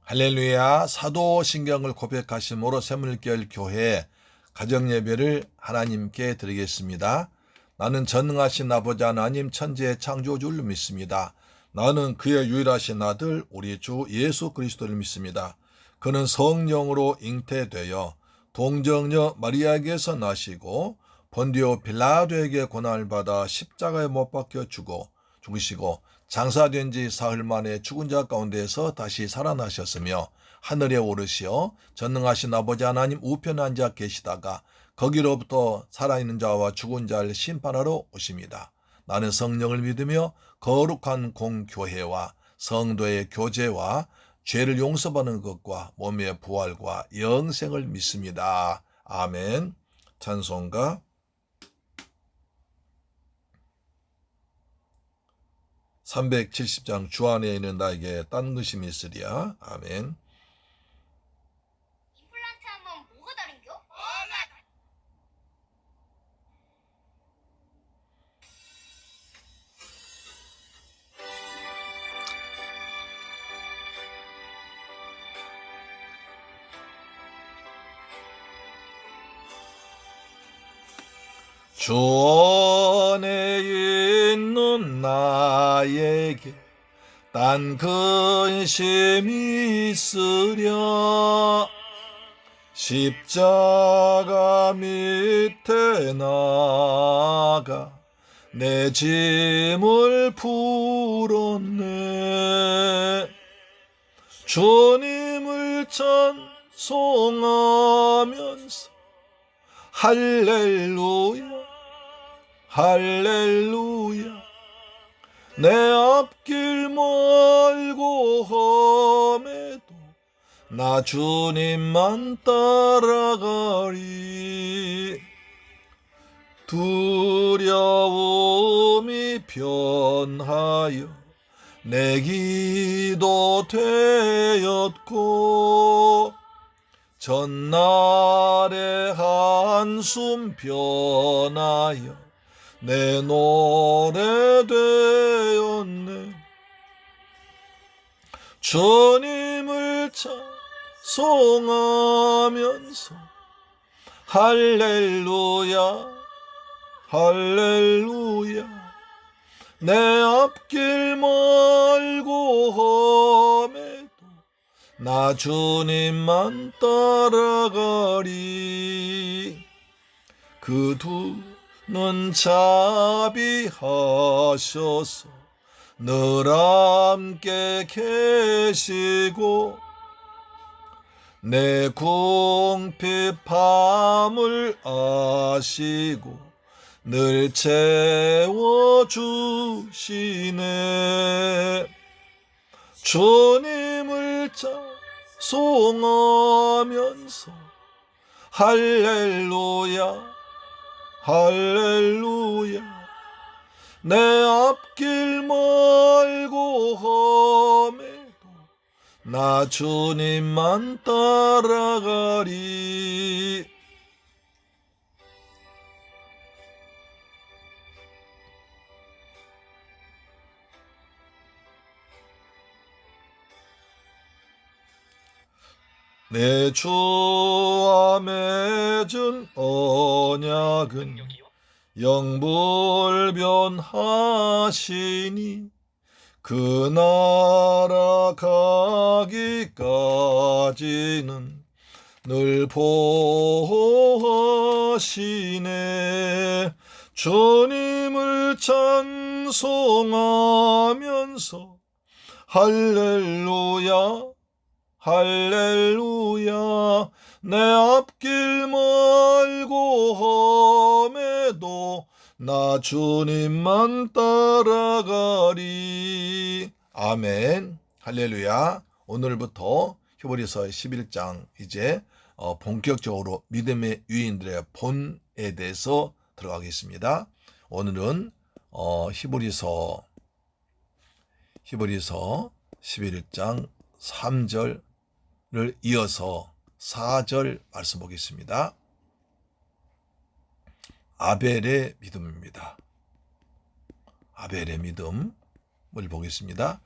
할렐루야. 사도신경을 고백하심으로 샘물결 교회 가정예배를 하나님께 드리겠습니다. 나는 전능하신 아버지 하나님 천지의 창조주를 믿습니다. 나는 그의 유일하신 아들 우리 주 예수 그리스도를 믿습니다. 그는 성령으로 잉태되어 동정녀 마리아에게서 나시고 본디오 빌라도에게 고난을 받아 십자가에 못 박혀 죽으시고 장사된 지 사흘 만에 죽은 자 가운데에서 다시 살아나셨으며 하늘에 오르시어 전능하신 아버지 하나님 우편에 앉아 계시다가 거기로부터 살아있는 자와 죽은 자를 심판하러 오십니다. 나는 성령을 믿으며 거룩한 공교회와 성도의 교제와 죄를 용서받는 것과 몸의 부활과 영생을 믿습니다. 아멘. 찬송가 370장 주 안에 있는 나에게 딴 것임이 있으리야. 아멘. 임플란트 하면 뭐가 다른겨? 주 안에 있는 나에게 딴 근심이 있으랴. 십자가 밑에 나가 내 짐을 풀었네. 주님을 찬송하면서 할렐루야 할렐루야 내 앞길 멀고 험해도 나 주님만 따라가리. 두려움이 변하여 내 기도 되었고 전날의 한숨 변하여 내 노래 되었네. 주님을 찬송하면서 할렐루야 할렐루야 내 앞길 멀고 험해도 나 주님만 따라가리. 그 두는 자비하셔서 늘 함께 계시고 내 궁핍함을 아시고 늘 채워주시네. 주님을 찬송하면서 할렐루야 할렐루야 내 앞길 멀고 험해도 나 주님만 따라가리. 내 주와 맺은 언약은 영불변하시니 그 나라 가기까지는 늘 보호하시네. 주님을 찬송하면서 할렐루야 할렐루야 내 앞길 멀고 험해도 나 주님만 따라가리. 아멘. 할렐루야. 오늘부터 히브리서 11장 이제 본격적으로 믿음의 유인들의 본에 대해서 들어가겠습니다. 오늘은 히브리서 11장 3절을 이어서 4절 말씀 보겠습니다. 아벨의 믿음입니다. 아벨의 믿음을 보겠습니다.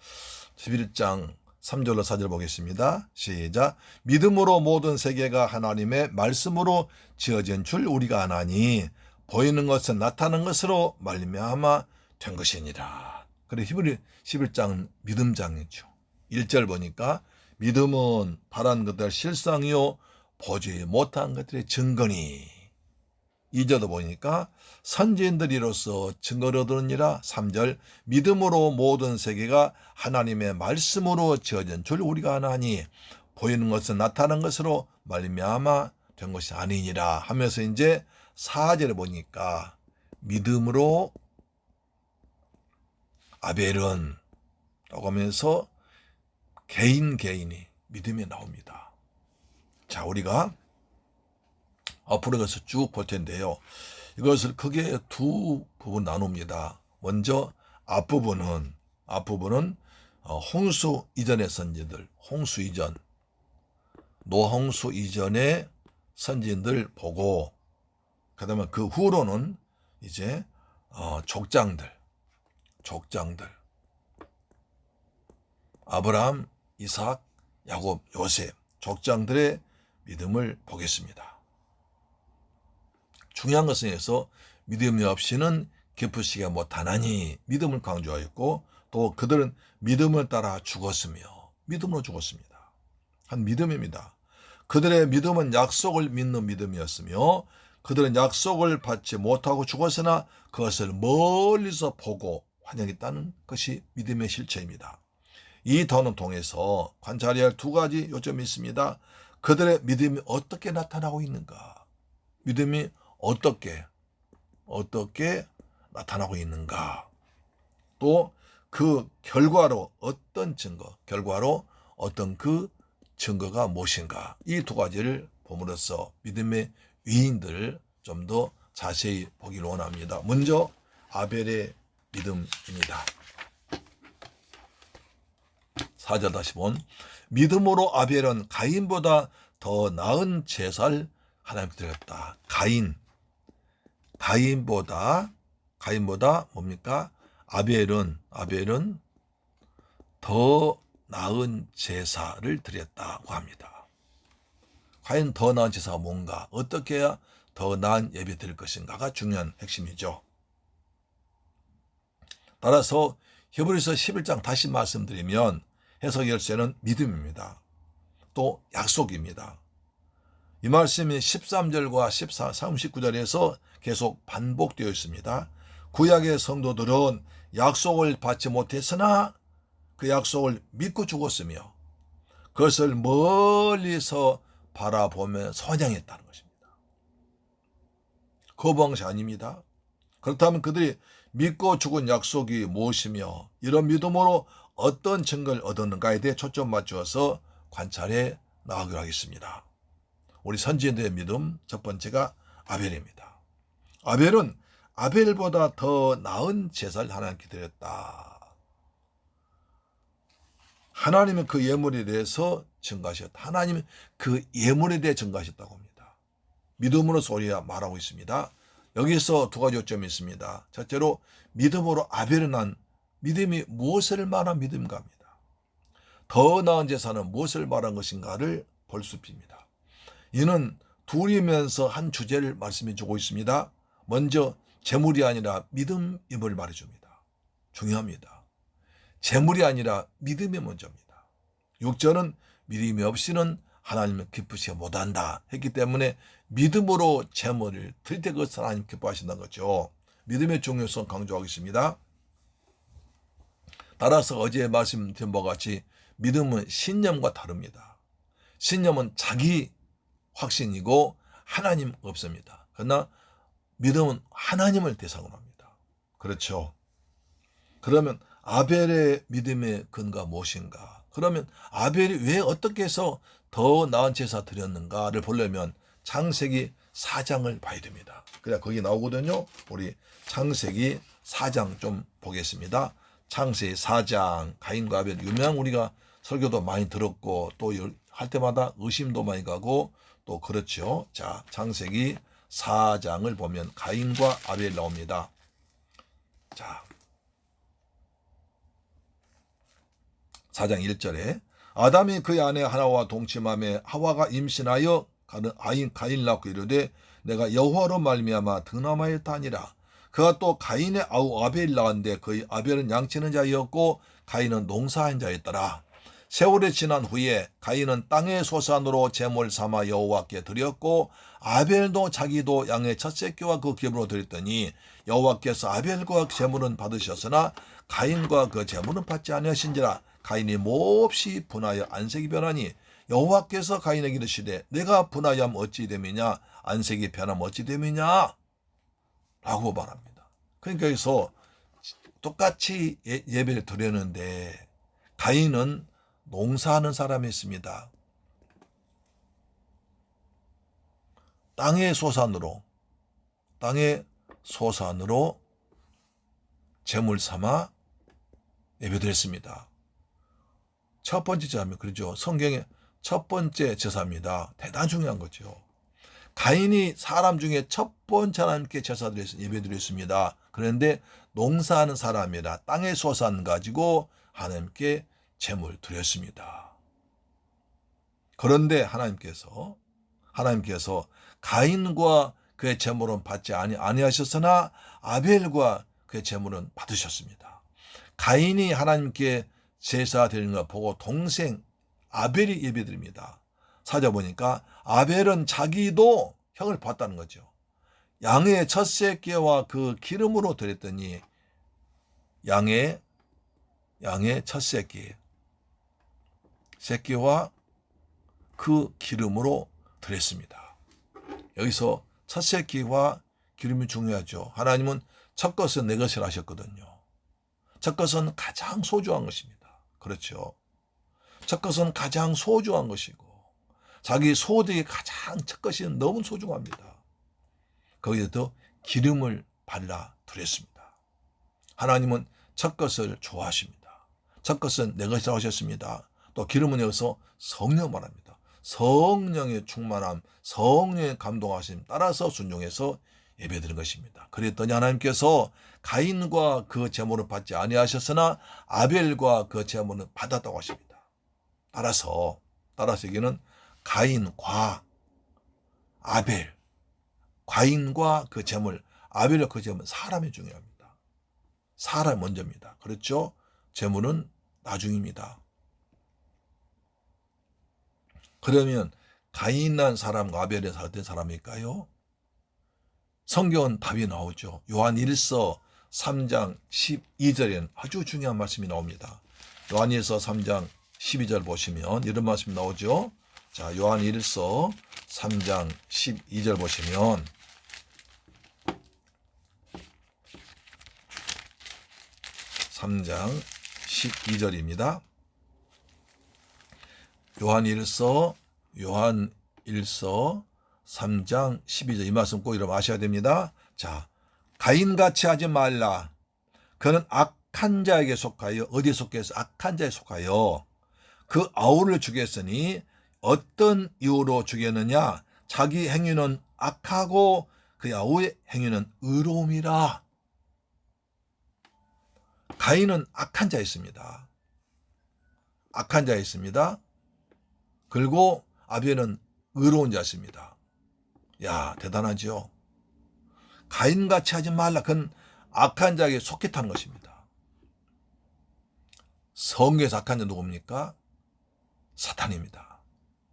11장 3절로 4절 보겠습니다. 시작. 믿음으로 모든 세계가 하나님의 말씀으로 지어진 줄 우리가 아나니 보이는 것은 나타난 것으로 말미암아 된 것이니라. 그래 히브리 11장은 믿음장이죠. 1절 보니까 믿음은 바란 것들 실상이요 보지 못한 것들의 증거니. 2절도 보니까 선지인들이로서 증거를 얻으니라. 3절 믿음으로 모든 세계가 하나님의 말씀으로 지어진 줄 우리가 아나니 보이는 것은 나타난 것으로 말미암아 된 것이 아니니라 하면서 이제 4절에 보니까 믿음으로 아벨은 라고 하면서 개인이 믿음에 나옵니다. 자, 우리가 앞으로 가서 쭉 볼 텐데요. 이것을 크게 두 부분 나눕니다. 먼저 앞부분은 홍수 이전의 선지들, 홍수 이전, 노홍수 이전의 선지인들 보고, 그 다음에 그 후로는 이제 족장들, 아브라함, 이삭, 야곱, 요셉, 족장들의 믿음을 보겠습니다. 중요한 것은 여기서 믿음이 없이는 기쁘시게 못하나니 믿음을 강조하였고, 또 그들은 믿음을 따라 죽었으며 믿음으로 죽었습니다. 한 믿음입니다. 그들의 믿음은 약속을 믿는 믿음이었으며 그들은 약속을 받지 못하고 죽었으나 그것을 멀리서 보고 환영했다는 것이 믿음의 실체입니다. 이 단어 통해서 관찰해야 할 두 가지 요점이 있습니다. 그들의 믿음이 어떻게 나타나고 있는가? 믿음이 어떻게 나타나고 있는가? 또 그 결과로 어떤 그 증거가 무엇인가? 이 두 가지를 봄으로써 믿음의 위인들을 좀 더 자세히 보기를 원합니다. 먼저 아벨의 믿음입니다. 4절 다시 본 믿음으로 아벨은 가인보다 더 나은 제사를 하나님께 드렸다. 가인보다 뭡니까? 아벨은 더 나은 제사를 드렸다고 합니다. 과연 더 나은 제사가 뭔가? 어떻게 해야 더 나은 예배 드릴 것인가가 중요한 핵심이죠. 따라서 히브리서 11장 다시 말씀드리면 해석 열쇠는 믿음입니다. 또 약속입니다. 이 말씀이 13절과 39절에서 계속 반복되어 있습니다. 구약의 성도들은 약속을 받지 못했으나 그 약속을 믿고 죽었으며 그것을 멀리서 바라보며 선양했다는 것입니다. 거부한 것이 아닙니다. 그렇다면 그들이 믿고 죽은 약속이 무엇이며 이런 믿음으로 어떤 증거를 얻었는가에 대해 초점 맞추어서 관찰해 나가기로 하겠습니다. 우리 선지자들의 믿음 첫 번째가 아벨입니다. 아벨은 아벨보다 더 나은 제사를 하나님께 드렸다. 하나님은 그 예물에 대해서 증거하셨다. 하나님은 그 예물에 대해 증거하셨다고 합니다. 믿음으로서 우리가 말하고 있습니다. 여기서 두 가지 요점이 있습니다. 첫째로 믿음으로 아벨은 한 믿음이 무엇을 말한 믿음인가 합니다. 더 나은 제사는 무엇을 말한 것인가를 볼 수 있습니다. 이는 둘이면서 한 주제를 말씀해 주고 있습니다. 먼저 재물이 아니라 믿음임을 말해줍니다. 중요합니다. 재물이 아니라 믿음이 먼저입니다. 6절은 믿음이 없이는 하나님을 기쁘시게 못한다 했기 때문에 믿음으로 재물을 드릴 때 그것을 하나님 기뻐하신다는 거죠. 믿음의 중요성 강조하겠습니다. 따라서 어제 말씀드린 바와 같이 믿음은 신념과 다릅니다. 신념은 자기 확신이고 하나님 없습니다. 그러나 믿음은 하나님을 대상으로 합니다. 그렇죠. 그러면 아벨의 믿음의 근거가 무엇인가? 그러면 아벨이 왜 어떻게 해서 더 나은 제사 드렸는가를 보려면 창세기 4장을 봐야 됩니다. 그래야 거기 나오거든요. 우리 창세기 4장 좀 보겠습니다. 창세기 4장 가인과 아벨 유명한 우리가 설교도 많이 들었고 또 할 때마다 의심도 많이 가고 또 그렇죠. 자, 창세기 4장을 보면 가인과 아벨 나옵니다. 자, 4장 1절에 아담이 그의 아내 하나와 동침함에 하와가 임신하여 가인을 낳고 이르되 내가 여호와로 말미암아 등남하였다 하니라. 그가 또 가인의 아우 아벨을 낳았는데 그의 아벨은 양치는 자였고 가인은 농사한 자였더라. 세월이 지난 후에 가인은 땅의 소산으로 제물 삼아 여호와께 드렸고 아벨도 자기도 양의 첫 새끼와 그 기름으로 드렸더니 여호와께서 아벨과 제물은 받으셨으나 가인과 그 제물은 받지 아니하신지라. 가인이 몹시 분하여 안색이 변하니 여호와께서 가인에게 이르시되 내가 분하여 하면 어찌 됨이냐 안색이 변하면 어찌 됨이냐 라고 말합니다. 그러니까 여기서 똑같이 예배를 드렸는데 가인은 농사하는 사람이었습니다. 땅의 소산으로 제물 삼아 예배드렸습니다. 첫 번째 제사입니다. 그렇죠? 성경의 첫 번째 제사입니다. 대단히 중요한 거죠. 가인이 사람 중에 첫 번째 하나님께 예배드렸습니다. 그런데 농사하는 사람이라 땅의 소산 가지고 하나님께 제물 드렸습니다. 그런데 하나님께서 가인과 그의 제물은 받지 아니하셨으나 아벨과 그의 제물은 받으셨습니다. 가인이 하나님께 제사 드리는 걸 보고 동생 아벨이 예배드립니다. 찾아보니까 아벨은 자기도 형을 봤다는 거죠. 양의 첫 새끼와 그 기름으로 드렸더니 양의 첫 새끼와 그 기름으로 드렸습니다. 여기서 첫 새끼와 기름이 중요하죠. 하나님은 첫 것은 내 것이라 하셨거든요. 첫 것은 가장 소중한 것입니다. 그렇죠. 첫 것은 가장 소중한 것이고 자기 소득이 가장 첫 것이 너무 소중합니다. 거기에 더 기름을 발라 드렸습니다. 하나님은 첫 것을 좋아하십니다. 첫 것은 내 것이라고 하셨습니다. 또 기름은 여기서 성령 말합니다. 성령의 충만함, 성령의 감동하심 따라서 순종해서 예배드린 것입니다. 그랬더니 하나님께서 가인과 그 제물을 받지 아니하셨으나 아벨과 그 제물은 받았다고 하십니다. 따라서 여기는 가인과 아벨, 가인과 그 제물, 아벨과 그 제물, 사람이 중요합니다. 사람이 먼저입니다. 그렇죠? 제물은 나중입니다. 그러면 가인한 사람과 아벨의 어떤 사람일까요? 성경은 답이 나오죠. 요한 1서 3장 12절에는 아주 중요한 말씀이 나옵니다. 요한 1서 3장 12절 보시면 이런 말씀이 나오죠. 자, 요한 1서 3장 12절 보시면 (3장 12절입니다) 요한 1서 3장 12절 이 말씀 꼭 여러분 아셔야 됩니다. 자, 가인같이 하지 말라. 그는 악한 자에게 속하여 어디에 속해서 악한 자에 속하여 그 아우를 죽였으니 어떤 이유로 죽였느냐? 자기 행위는 악하고 그 아우의 행위는 의로움이라. 가인은 악한 자였습니다. 악한 자였습니다. 그리고 아벨은 의로운 자였습니다. 야, 대단하죠. 가인같이 하지 말라. 그건 악한 자에게 속했다는 것입니다. 성경에서 악한 자 누굽니까? 사탄입니다.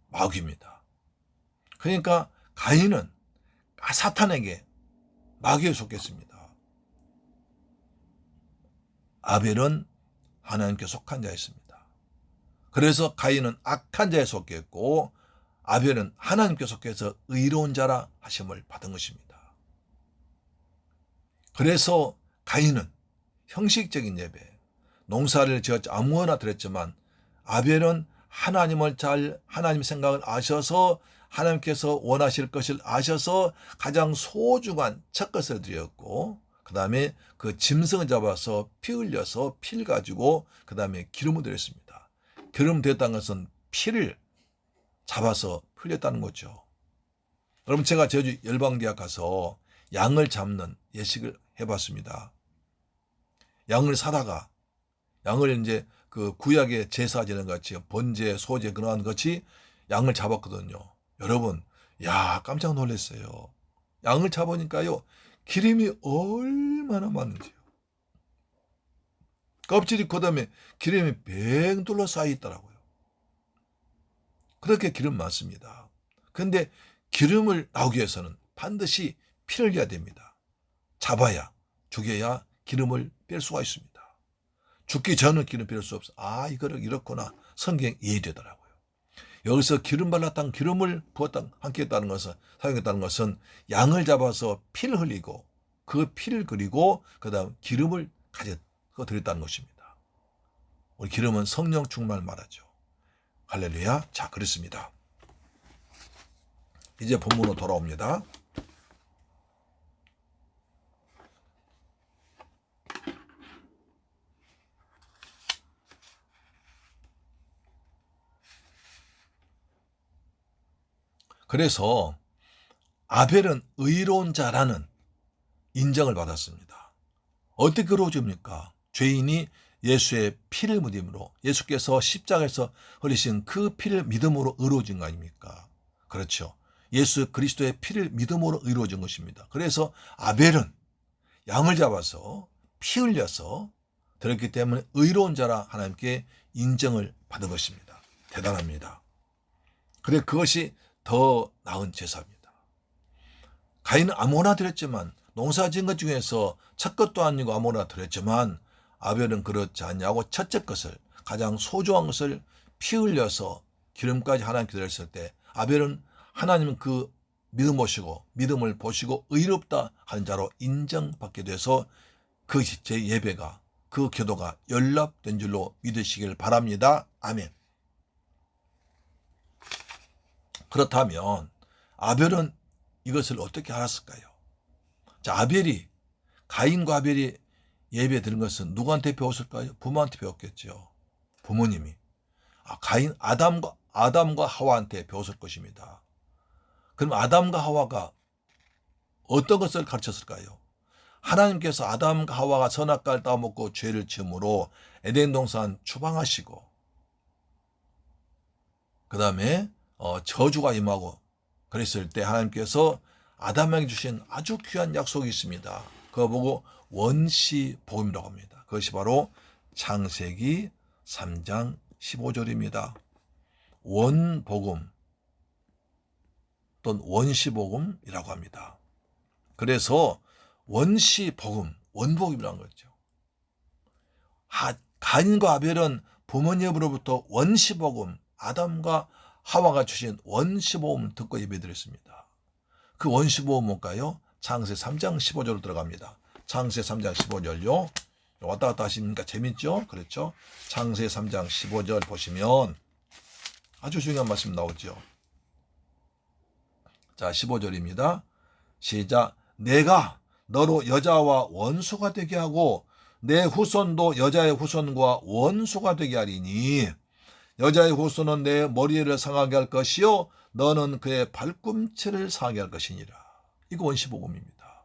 마귀입니다. 그러니까 가인은 사탄에게 마귀에 속했습니다. 아벨은 하나님께 속한 자였습니다. 그래서 가인은 악한 자에 속했고 아벨은 하나님께 속해서 의로운 자라 하심을 받은 것입니다. 그래서 가인은 형식적인 예배, 농사를 지었지 아무거나 드렸지만 아벨은 하나님 생각을 아셔서 하나님께서 원하실 것을 아셔서 가장 소중한 첫 것을 드렸고 그 다음에 그 짐승을 잡아서 피 흘려서 피를 가지고 그 다음에 기름을 드렸습니다. 기름 드렸다는 것은 피를 잡아서 흘렸다는 거죠. 여러분 제가 제주 열방대학 가서 양을 잡는 예식을 해봤습니다. 양을 사다가 양을 이제 그 구약의 제사 지는 같이 번제, 소제 그러한 것이 양을 잡았거든요. 여러분, 야, 깜짝 놀랐어요. 양을 잡으니까요, 기름이 얼마나 많은지요. 껍질이 그다음에 기름이 뱅 둘러싸여 있더라고요. 그렇게 기름 많습니다. 근데 기름을 나오기 위해서는 반드시 피를 흘려야 됩니다. 잡아야, 죽여야 기름을 뺄 수가 있습니다. 죽기 전은 기름 뺄 수 없어. 아, 이거를 이렇구나. 성경 이해되더라고요. 여기서 기름 발랐던 기름을 부었다 함께 했다는 것은, 사용했다는 것은 양을 잡아서 피를 흘리고 그 피를 그리고 그다음 기름을 가져 드렸다는 것입니다. 우리 기름은 성령 충만을 말하죠. 할렐루야. 자, 그렇습니다. 이제 본문으로 돌아옵니다. 그래서 아벨은 의로운 자라는 인정을 받았습니다. 어떻게 의로워집니까? 죄인이 예수의 피를 믿음으로, 예수께서 십자가에서 흘리신 그 피를 믿음으로 의로워진 거 아닙니까? 그렇죠. 예수 그리스도의 피를 믿음으로 의로워진 것입니다. 그래서 아벨은 양을 잡아서 피 흘려서 드렸기 때문에 의로운 자라 하나님께 인정을 받은 것입니다. 대단합니다. 그래, 그것이 더 나은 제사입니다. 가인은 아무나 드렸지만, 농사 지은 것 중에서 첫 것도 아니고 아무나 드렸지만, 아벨은 그렇지 않냐고 첫째 것을, 가장 소중한 것을 피 흘려서 기름까지 하나님께 드렸을 때, 아벨은 하나님은 그 믿음을 보시고 의롭다 하는 자로 인정받게 돼서 그 제 예배가, 그 기도가 연락된 줄로 믿으시길 바랍니다. 아멘. 그렇다면 아벨은 이것을 어떻게 알았을까요? 자, 가인과 아벨이 예배 드린 것은 누구한테 배웠을까요? 부모한테 배웠겠죠. 부모님이. 아담과 하와한테 배웠을 것입니다. 그럼 아담과 하와가 어떤 것을 가르쳤을까요? 하나님께서 아담과 하와가 선악과를 따먹고 죄를 지음으로 에덴 동산 추방하시고, 그 다음에 저주가 임하고 그랬을 때 하나님께서 아담에게 주신 아주 귀한 약속이 있습니다. 그거 보고 원시복음이라고 합니다. 그것이 바로 창세기 3장 15절입니다. 원복음 또는 원시복음이라고 합니다. 그래서 원시복음, 원복음이라는 거죠. 가인과 아벨은 부모님으로부터 원시복음, 아담과 하와가 주신 원시복음을 듣고 예배드렸습니다. 그 원시복음은 뭘까요? 창세 3장 15절로 들어갑니다. 창세 3장 15절요. 왔다 갔다 하시니까 재밌죠? 그렇죠? 창세 3장 15절 보시면 아주 중요한 말씀 나오죠. 자, 15절입니다. 시작. 내가 너로 여자와 원수가 되게 하고 내 후손도 여자의 후손과 원수가 되게 하리니 여자의 후손은 내 머리를 상하게 할 것이요 너는 그의 발꿈치를 상하게 할 것이니라. 이거 원시복음입니다.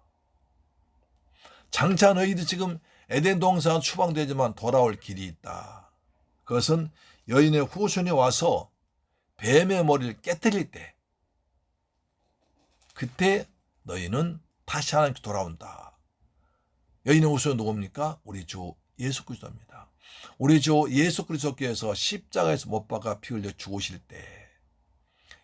장차 너희들 지금 에덴 동산 추방되지만 돌아올 길이 있다. 그것은 여인의 후손이 와서 뱀의 머리를 깨뜨릴 때, 그때 너희는 다시 하나님께 돌아온다. 여인의 후손은 누굽니까? 우리 주 예수 그리스도입니다. 우리 주 예수 그리스도께서 십자가에서 못 박아 피 흘려 죽으실 때,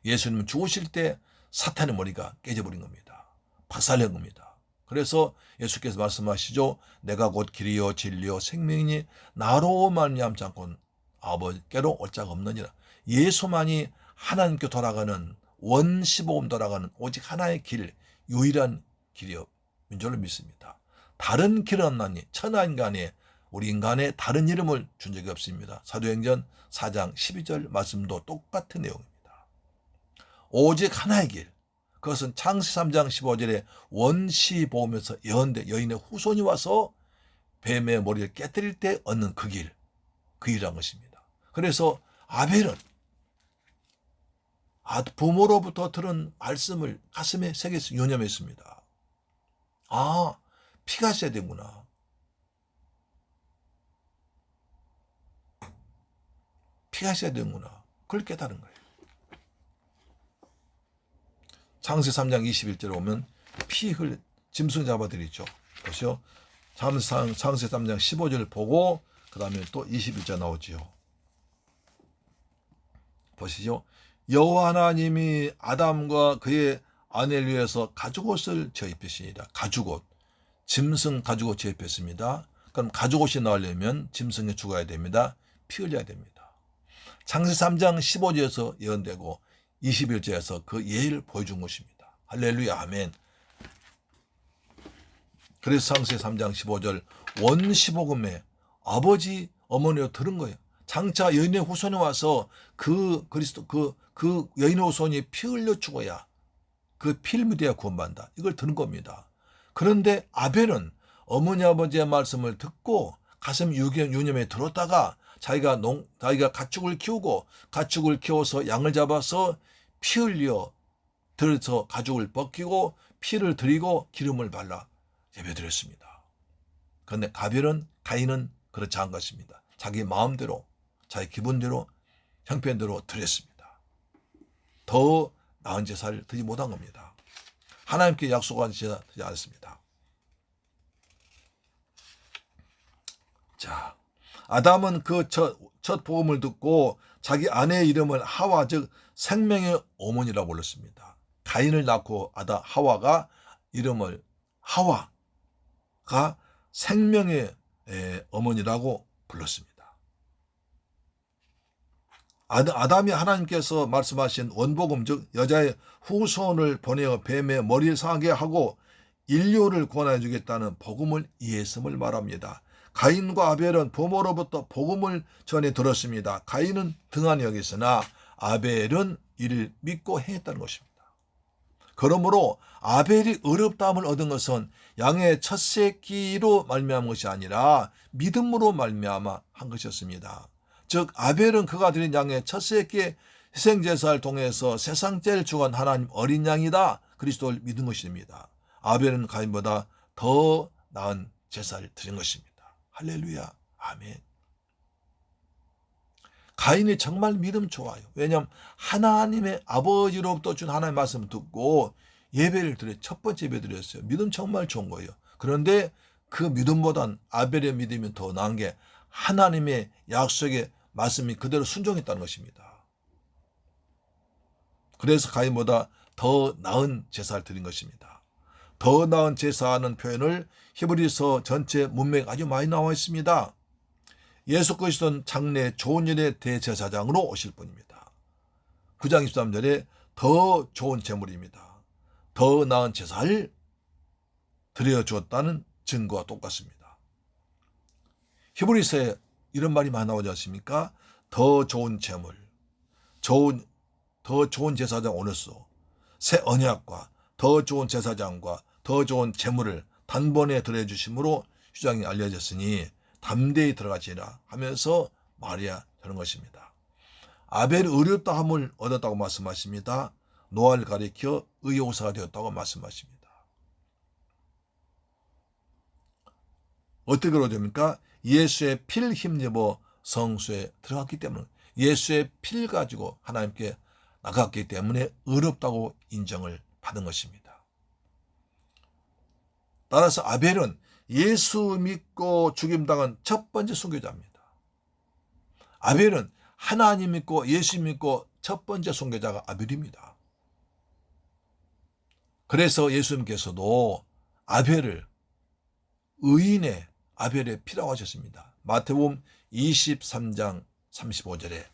예수님은 죽으실 때 사탄의 머리가 깨져버린 겁니다. 박살낸 겁니다. 그래서 예수께서 말씀하시죠. 내가 곧 길이요 진리요 생명이니 나로 말미암지 않고는 아버지께로 올 자가 없느니라. 예수만이 하나님께 돌아가는, 원시복음 돌아가는 오직 하나의 길, 유일한 길이요 민절로 믿습니다. 다른 길은 없나니 천하인간에 우리 인간의 다른 이름을 준 적이 없습니다. 사도행전 4장 12절 말씀도 똑같은 내용입니다. 오직 하나의 길, 그것은 창세 3장 15절에 원시복음에서 예언된 여인의 후손이 와서 뱀의 머리를 깨뜨릴 때 얻는 그 길이란 것입니다. 그래서 아벨은 부모로부터 들은 말씀을 가슴에 새겨서 유념했습니다. 아, 피가 있어야 되구나. 피가 있어야 되는구나. 그걸 깨달은 거예요. 창세 3장 21절에 오면 피 흘 짐승 잡아들이죠. 보시오. 창세 3장 15절 보고 그 다음에 또 21절 나오지요. 보시죠. 여호와 하나님이 아담과 그의 아내를 위해서 가죽옷을 저 입히시니라. 가죽옷. 짐승 가죽옷 저 입혔습니다. 그럼 가죽옷이 나오려면 짐승이 죽어야 됩니다. 피 흘려야 됩니다. 창세 3장 15절에서 예언되고 21절에서 그 예를 보여준 것입니다. 할렐루야 아멘. 그래서 창세 3장 15절 원시복음에 아버지 어머니로 들은 거예요. 장차 여인의 후손이 와서 그 그리스도 그 여인의 후손이 피 흘려 죽어야 그 피를 믿어야 구원받는다. 이걸 들은 겁니다. 그런데 아벨은 어머니 아버지의 말씀을 듣고 가슴 유념에 들었다가 자기가 가축을 키우고 가축을 키워서 양을 잡아서 피 흘려 들어서 가죽을 벗기고 피를 드리고 기름을 발라 예배드렸습니다. 그런데 가인은 그렇지 않은 것입니다. 자기 마음대로 자기 기분대로 형편대로 드렸습니다. 더 나은 제사를 드리지 못한 겁니다. 하나님께 약속한 제사 드리지 않았습니다. 자, 아담은 그 첫 복음을 듣고 자기 아내의 이름을 하와 즉 생명의 어머니라고 불렀습니다. 가인을 낳고 하와가 이름을 하와가 생명의 어머니라고 불렀습니다. 아담이 하나님께서 말씀하신 원복음 즉 여자의 후손을 보내어 뱀의 머리를 상하게 하고 인류를 구원해 주겠다는 복음을 이해했음을 말합니다. 가인과 아벨은 부모로부터 복음을 전해 들었습니다. 가인은 등한히 여겼으나 아벨은 이를 믿고 행했다는 것입니다. 그러므로 아벨이 의롭다함을 얻은 것은 양의 첫 새끼로 말미암은 것이 아니라 믿음으로 말미암아 한 것이었습니다. 즉 아벨은 그가 드린 양의 첫 새끼의 희생제사를 통해서 세상 제일 죽은 하나님 어린 양이다 그리스도를 믿은 것입니다. 아벨은 가인보다 더 나은 제사를 드린 것입니다. 할렐루야 아멘. 가인이 정말 믿음 좋아요. 왜냐하면 하나님의 아버지로부터 준 하나님의 말씀을 듣고 예배를 드려요. 첫 번째 예배 드렸어요. 믿음 정말 좋은 거예요. 그런데 그 믿음보단 아벨의 믿음이 더 나은 게 하나님의 약속의 말씀이 그대로 순종했다는 것입니다. 그래서 가인보다 더 나은 제사를 드린 것입니다. 더 나은 제사하는 표현을 히브리서 전체 문맥에 아주 많이 나와 있습니다. 예수 그리스도는 장래 좋은 일의 대제사장으로 오실 분입니다. 9장 23절에 더 좋은 제물입니다. 더 나은 제사를 드려주었다는 증거와 똑같습니다. 히브리서에 이런 말이 많이 나오지 않습니까? 더 좋은 제물, 더 좋은 제사장 오늘소, 새 언약과 더 좋은 제사장과 더 좋은 제물을 단번에 드려주심으로 주장이 알려졌으니 담대히 들어가지라 하면서 말해야 되는 것입니다. 아벨이 의롭다함을 얻었다고 말씀하십니다. 노아를 가리켜 의호사가 되었다고 말씀하십니다. 어떻게 그러십니까? 예수의 피를 힘입어 성소에 들어갔기 때문에 예수의 피를 가지고 하나님께 나갔기 때문에 의롭다고 인정을 받은 것입니다. 따라서 아벨은 예수 믿고 죽임당한 첫 번째 순교자입니다. 아벨은 하나님 믿고 예수 믿고 첫 번째 순교자가 아벨입니다. 그래서 예수님께서도 아벨을 의인의 아벨의 피라고 하셨습니다. 마태복음 23장 35절에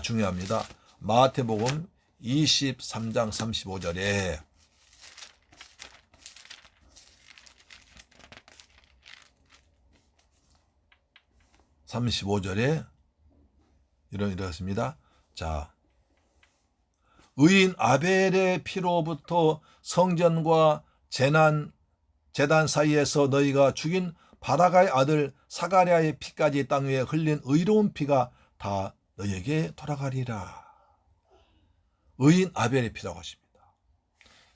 중요합니다. 마태복음 23장 35절에 이렇습니다. 자, 의인 아벨의 피로부터 성전과 재단 사이에서 너희가 죽인 바라가의 아들 사가랴의 피까지 땅 위에 흘린 의로운 피가 다 너희에게 돌아가리라. 의인 아벨의 피라고 하십니다.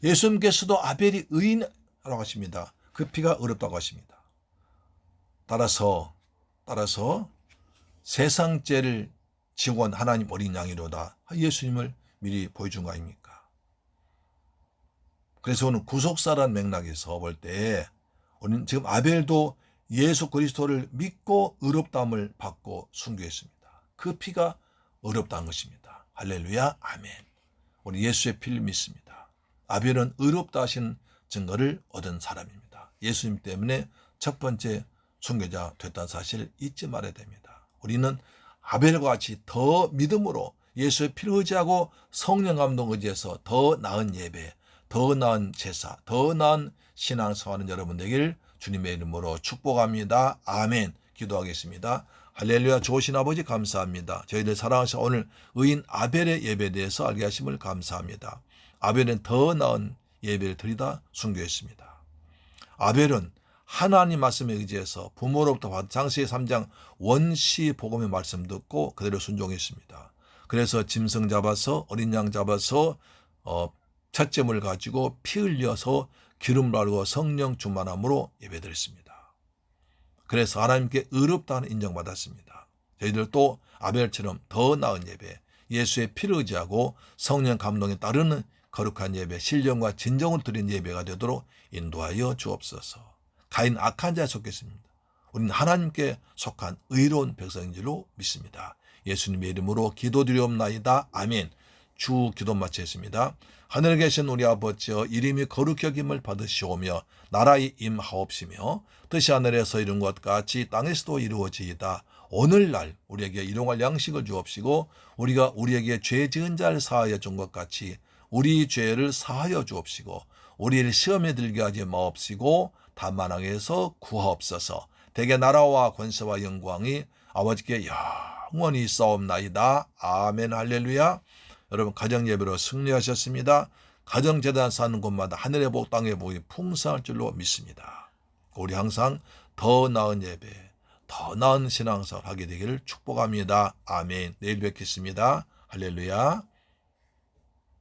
예수님께서도 아벨이 의인이라고 하십니다. 그 피가 의롭다고 하십니다. 따라서 세상 죄를 지원 하나님 어린 양이로다. 예수님을 미리 보여준 거 아닙니까? 그래서 오늘 구속사라는 맥락에서 볼 때 우리는 지금 아벨도 예수 그리스도를 믿고 의롭다함을 받고 순교했습니다. 그 피가 의롭다는 것입니다. 할렐루야, 아멘. 우리 예수의 피를 믿습니다. 아벨은 의롭다 하신 증거를 얻은 사람입니다. 예수님 때문에 첫 번째 순교자 됐다는 사실을 잊지 말아야 됩니다. 우리는 아벨과 같이 더 믿음으로 예수의 피를 의지하고 성령 감동 의지해서 더 나은 예배, 더 나은 제사, 더 나은 신앙생활하는 여러분 되길 주님의 이름으로 축복합니다. 아멘. 기도하겠습니다. 할렐루야. 좋으신 아버지 감사합니다. 저희들 사랑하셔 오늘 의인 아벨의 예배에 대해서 알게 하심을 감사합니다. 아벨은 더 나은 예배를 드리다 순교했습니다. 아벨은 하나님 말씀에 의지해서 부모로부터 받은 장세기 3장 원시 복음의 말씀 듣고 그대로 순종했습니다. 그래서 짐승 잡아서 어린 양 잡아서 첫째물 가지고 피 흘려서 기름 바르고 성령 충만함으로 예배드렸습니다. 그래서 하나님께 의롭다는 인정받았습니다. 저희들도 아벨처럼 더 나은 예배, 예수의 피를 의지하고 성령 감동에 따르는 거룩한 예배, 신령과 진정을 드린 예배가 되도록 인도하여 주옵소서. 가인 악한 자에 속했습니다. 우리는 하나님께 속한 의로운 백성인 줄로 믿습니다. 예수님의 이름으로 기도드리옵나이다. 아멘. 주 기도 마치겠습니다. 하늘에 계신 우리 아버지여 이름이 거룩히 여김을 받으시오며 나라의 임하옵시며 뜻이 하늘에서 이룬 것 같이 땅에서도 이루어지이다. 오늘날 우리에게 일용할 양식을 주옵시고 우리가 우리에게 죄 지은 자를 사하여 준 것 같이 우리 죄를 사하여 주옵시고 우리를 시험에 들게 하지 마옵시고 다만 악에서 구하옵소서. 대개 나라와 권세와 영광이 아버지께 영원히 있사옵나이다. 아멘. 할렐루야. 여러분 가정 예배로 승리하셨습니다. 가정 재단 사는 곳마다 하늘의 복 땅의 복이 풍성할 줄로 믿습니다. 우리 항상 더 나은 예배, 더 나은 신앙생활 하게 되기를 축복합니다. 아멘. 내일 뵙겠습니다. 할렐루야.